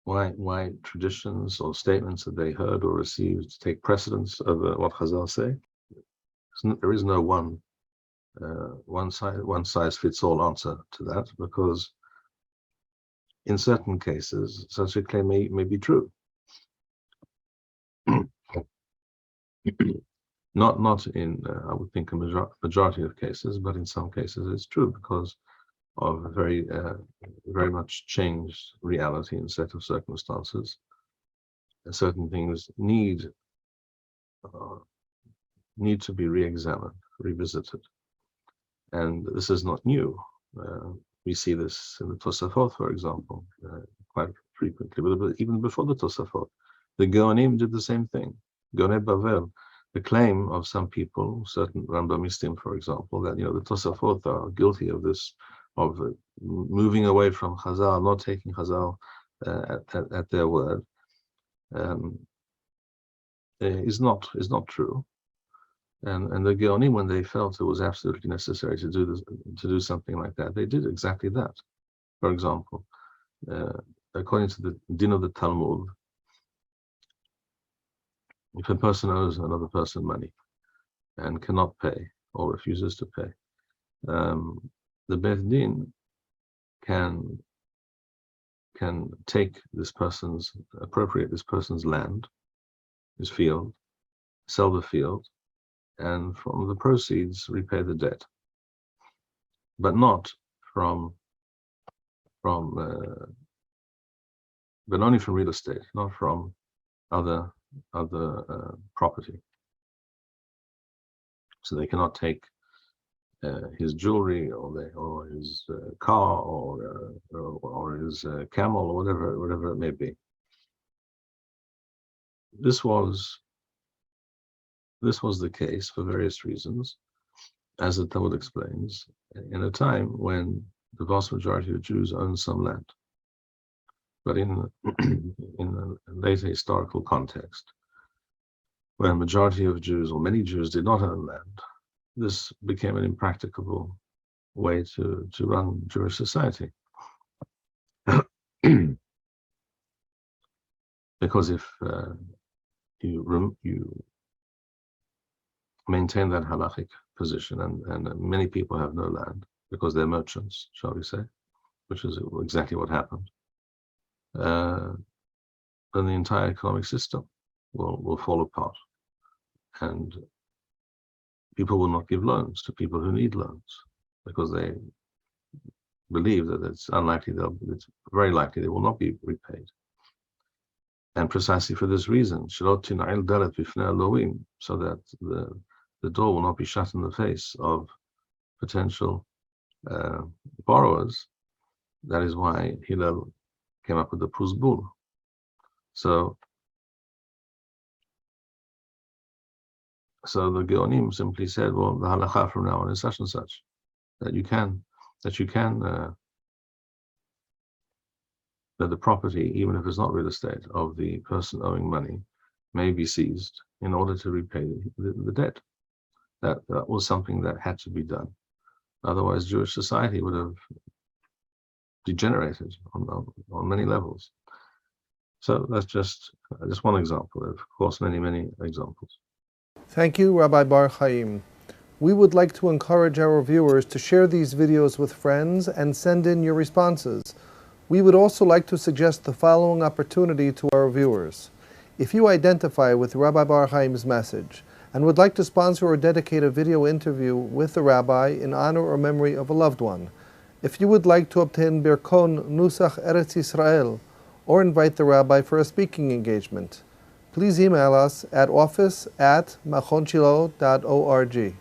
why traditions or statements that they heard or received take precedence over what Hazal say. There is no one size fits all answer to that, because in certain cases such a claim may be true. Not in I would think a majority of cases, but in some cases it's true because of a very much changed reality and set of circumstances. Certain things need to be re-examined, revisited, and this is not new. We see this in the Tosafot, for example, quite frequently, but even before the Tosafot, the Gaonim did the same thing. Gaonei Bavel, the claim of some people, certain Rambamistim, for example, that the Tosafot are guilty of this, of moving away from Hazal, not taking Hazal at their word, is not true. And the Gaonim, when they felt it was absolutely necessary to do something like that, they did exactly that. For example, according to the din of the Talmud, if a person owes another person money and cannot pay or refuses to pay, the Beit Din can appropriate this person's land, his field, sell the field, and from the proceeds repay the debt, but not but only from real estate, not from other property. So they cannot take his jewelry or his car or his camel or whatever it may be. This was the case for various reasons, as the Talmud explains, in a time when the vast majority of Jews owned some land. But in a later historical context, where a majority of Jews or many Jews did not own land, this became an impracticable way to run Jewish society. Because if you maintain that halachic position, and many people have no land because they're merchants, shall we say, which is exactly what happened, then the entire economic system will fall apart, and people will not give loans to people who need loans because they believe that it's very likely they will not be repaid. And precisely for this reason, so that the door will not be shut in the face of potential borrowers. That is why Hillel came up with the Pruzbul. So the Geonim simply said, well, the halacha from now on is such and such, that the property, even if it's not real estate, of the person owing money may be seized in order to repay the debt. That was something that had to be done. Otherwise, Jewish society would have degenerated on many levels. So that's just one example. Of course, many, many examples. Thank you, Rabbi Bar-Hayim. We would like to encourage our viewers to share these videos with friends and send in your responses. We would also like to suggest the following opportunity to our viewers. If you identify with Rabbi Bar-Hayim's message and would like to sponsor or dedicate a video interview with the rabbi in honor or memory of a loved one, if you would like to obtain Birkon Nusach Eretz Yisrael or invite the rabbi for a speaking engagement, please email us at office@machonshilo.org.